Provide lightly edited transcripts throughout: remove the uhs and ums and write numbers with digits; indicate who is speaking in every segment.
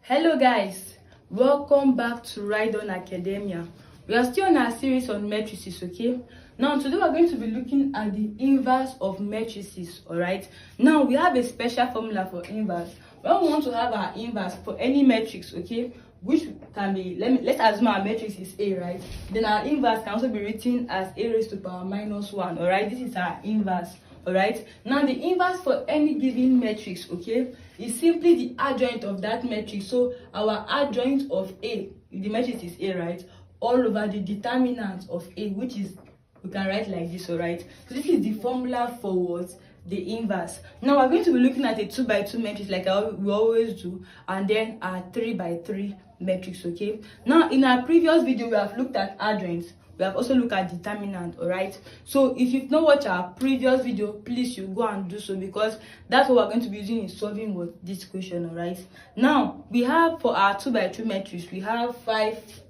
Speaker 1: Hello guys, welcome back to Ride On Academia. We are still on our series on matrices, okay? Now today we are going to be looking at the inverse of matrices, alright? Now we have a special formula for inverse. When we want to have our inverse for any matrix, okay, which can be, let's assume our matrix is A, right? Then our inverse can also be written as A raised to power minus 1, alright? This is our inverse. Alright, now the inverse for any given matrix, okay, is simply the adjoint of that matrix. So our adjoint of A, the matrix is A, right, all over the determinant of A, which is, we can write like this, alright. So this is the formula for what? The inverse. Now we're going to be looking at a 2 by 2 matrix like we always do, and then a 3 by 3 matrix, okay. Now in our previous video we have looked at adjoints. We have also looked at determinant, alright. So if you've not watched our previous video, please you go and do so, because that's what we're going to be using in solving with this question, alright. Now we have for our 2 by 2 matrix, we have 5,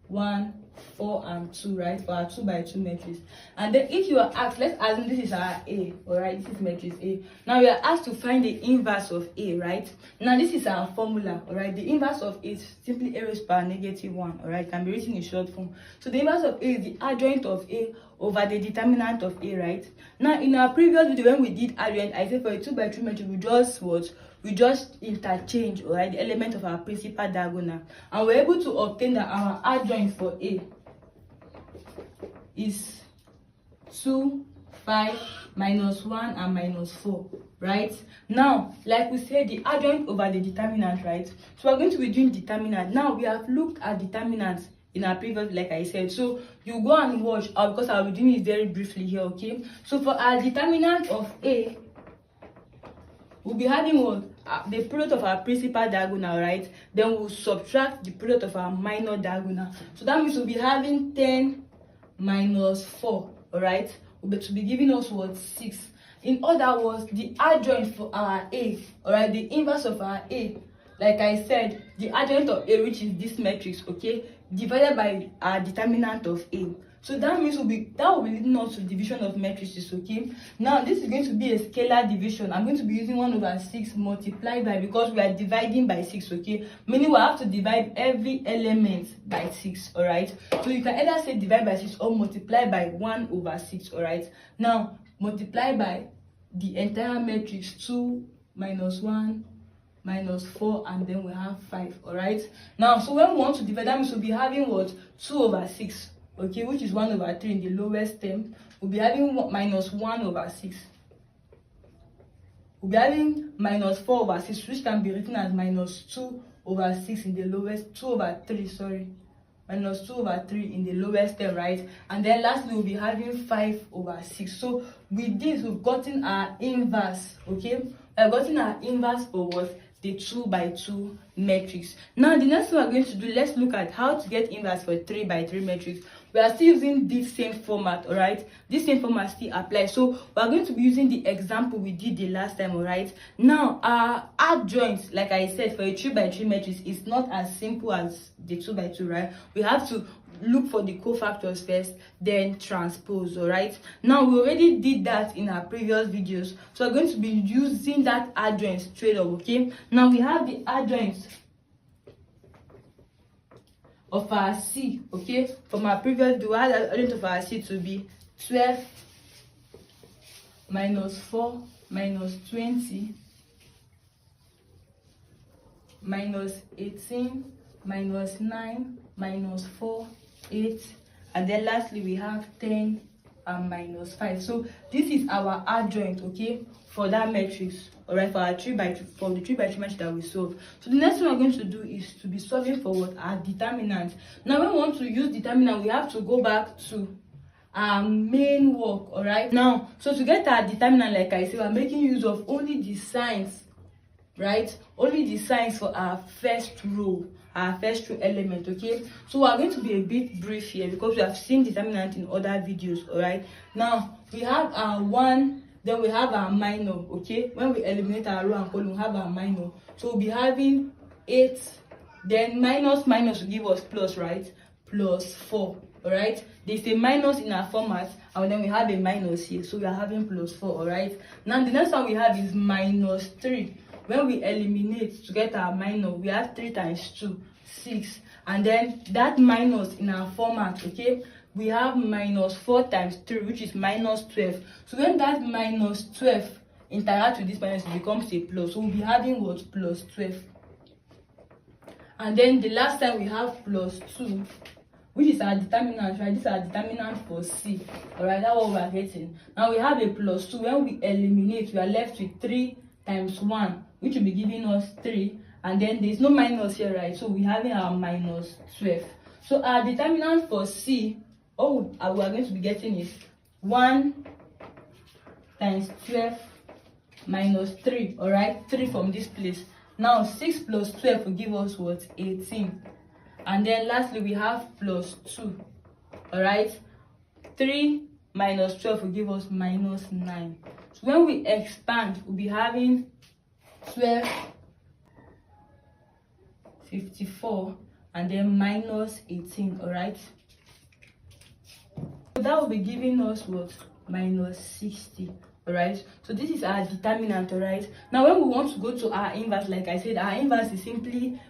Speaker 1: 1, 4 and 2, right, for our 2 by 2 matrix. And then if you are asked, let's assume this is our A, alright, this is matrix A. Now we are asked to find the inverse of A, right? Now this is our formula, alright. The inverse of A is simply A raised to power negative 1, alright, can be written in short form. So the inverse of A is the adjoint of A over the determinant of A, right? Now in our previous video when we did adjoint, I said for a 2 by 2 matrix we just interchange, alright, the element of our principal diagonal, and we're able to obtain that our adjoint for A is 2, 5, minus 1 and minus 4, right? Now like we said, the adjoint over the determinant, right? So we're going to be doing determinant. Now we have looked at determinants in our previous, like I said, so you go and watch because I'll be doing it very briefly here, okay? So for our determinant of A, we'll be having what? The product of our principal diagonal, right? Then we'll subtract the product of our minor diagonal. So that means we'll be having 10 minus 4, alright? We'll be giving us what? 6. In other words, the adjoint for our A, alright, the inverse of our A, like I said, the adjoint of A, which is this matrix, okay, divided by our determinant of A. So that means that will be leading us to division of matrices, okay? Now this is going to be a scalar division. I'm going to be using 1 over 6 multiplied by, because we are dividing by 6, okay? Meaning we have to divide every element by 6, alright? So you can either say divide by 6 or multiply by 1 over 6, alright? Now multiply by the entire matrix, 2 minus 1 minus 4, and then we have 5, alright? Now so when we want to divide, that means we'll be having what? 2 over 6, okay, which is 1 over 3 in the lowest term. We'll be having minus 1 over 6. We'll be having minus 4 over 6, which can be written as minus 2 over 6 in the lowest, 2 over 3, sorry, minus 2 over 3 in the lowest term, right? And then lastly, we'll be having 5 over 6. So with this, we've gotten our inverse, okay? We've gotten our inverse for what? The 2 by 2 matrix. Now the next thing we're going to do, let's look at how to get inverse for 3 by 3 matrix. We are still using this same format, all right? This same format still applies. So we are going to be using the example we did the last time, all right? Now our adjoint, like I said, for a 3 by 3 matrix is not as simple as the 2 by 2, right? We have to look for the cofactors first, then transpose, all right? Now we already did that in our previous videos, so we're going to be using that adjoint straight up, okay? Now we have the adjoint of our C, okay? From our previous video, we had the adjoint of our C to be 12 minus 4 minus 20 minus 18 minus 9 minus 4, 8, and then lastly we have 10 and minus 5. So this is our adjoint, okay, for that matrix, all right, for our 3 by 3, for the 3 by 3 matrix that we solve. So the next thing we're going to do is to be solving for what? Our determinant. Now when we want to use determinant, we have to go back to our main work, all right? Now so to get our determinant, like I said, we're making use of only the signs, right? Only the signs for our first row, our first row element, okay? So we're going to be a bit brief here because we have seen determinant in other videos, all right? Now we have our 1, then we have our minor, okay? When we eliminate our row and column, we have our minor. So we'll be having 8, then minus will give us plus, right? Plus 4, all right? There's a minus in our format, and then we have a minus here, so we are having plus 4, all right? Now the next one we have is minus 3. when we eliminate to get our minus, we have 3 times 2, 6. And then that minus in our format, okay, we have minus 4 times 3, which is minus 12. So when that minus 12 interact with this minus, it becomes a plus. So we'll be having what? Plus 12. And then the last time we have plus 2, which is our determinant, right? This is our determinant for C. Alright, that's what we are getting. Now we have a plus 2. When we eliminate, we are left with 3 times 1, which will be giving us 3. And then there's no minus here, right? So we're having our minus 12. So our determinant for C, all we are going to be getting is 1 times 12 minus 3. Alright, 3 from this place. Now 6 plus 12 will give us what? 18. And then lastly we have plus 2. Alright, 3 minus 12 will give us minus 9. So when we expand, we'll be having 12, 54, and then minus 18. Alright, so that will be giving us what? Minus 60. Alright, so this is our determinant. Alright, now when we want to go to our inverse, like I said, our inverse is simply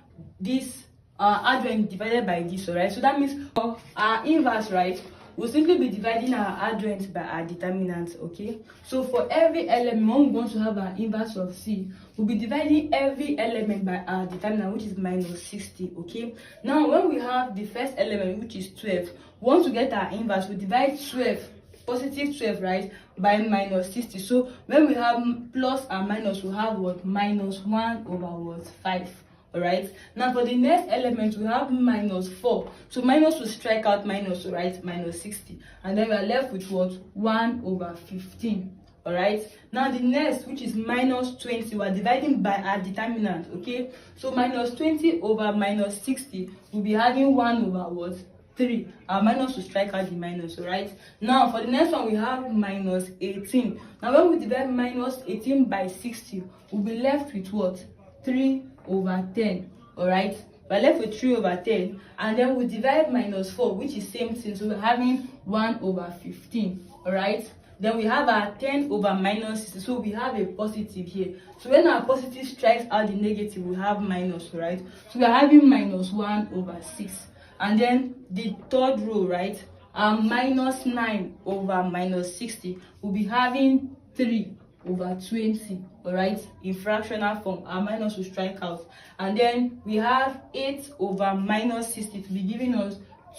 Speaker 1: this adjoint divided by this. Alright, so that means for our inverse, right, we'll simply be dividing our adjoint by our determinant. Okay, so for every element, when we want to have our inverse of C, we'll be dividing every element by our determinant, which is minus 60. Okay, now when we have the first element, which is 12, we want to get our inverse, we divide 12, positive 12, right, by minus 60. So when we have plus and minus, we have what? Minus 1 over what? 5. Alright, now for the next element, we have minus 4. So minus will strike out minus, right? Minus 60. And then we are left with what? 1 over 15. Alright, now the next, which is minus 20, we are dividing by our determinant. Okay, so minus 20 over minus 60, we'll be having 1 over what? 3. Our minus will strike out the minus. Alright, now for the next one, we have minus 18. Now when we divide minus 18 by 60, we'll be left with what? 3 over 10. Alright, we're left with 3 over 10, and then we divide minus 4, which is same thing, so we're having 1 over 15. Alright, then we have our 10 over minus 60, so we have a positive here. So when our positive strikes out the negative, we have minus, right? So we're having minus 1 over 6. And then the third row, right, minus 9 over minus 60, we'll be having 3 over 20. Alright, in fractional form, our minus will strike out. And then we have 8 over minus 60 to be giving us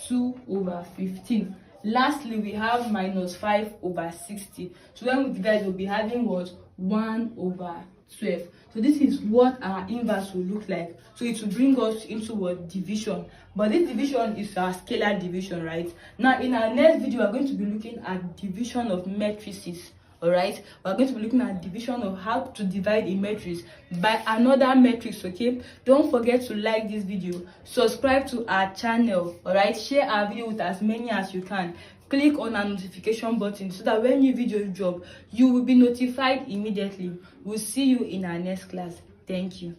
Speaker 1: 2 over 15. Lastly, we have minus 5 over 60. So when we divide, we'll be having what? 1 over 12. So this is what our inverse will look like. So it will bring us into what? Division. But this division is our scalar division, right? Now in our next video, we're going to be looking at division of matrices. Alright, we're going to be looking at division of how to divide a matrix by another matrix. Okay, don't forget to like this video, subscribe to our channel, alright, share our video with as many as you can, click on our notification button so that when new videos drop, you will be notified immediately. We'll see you in our next class. Thank you.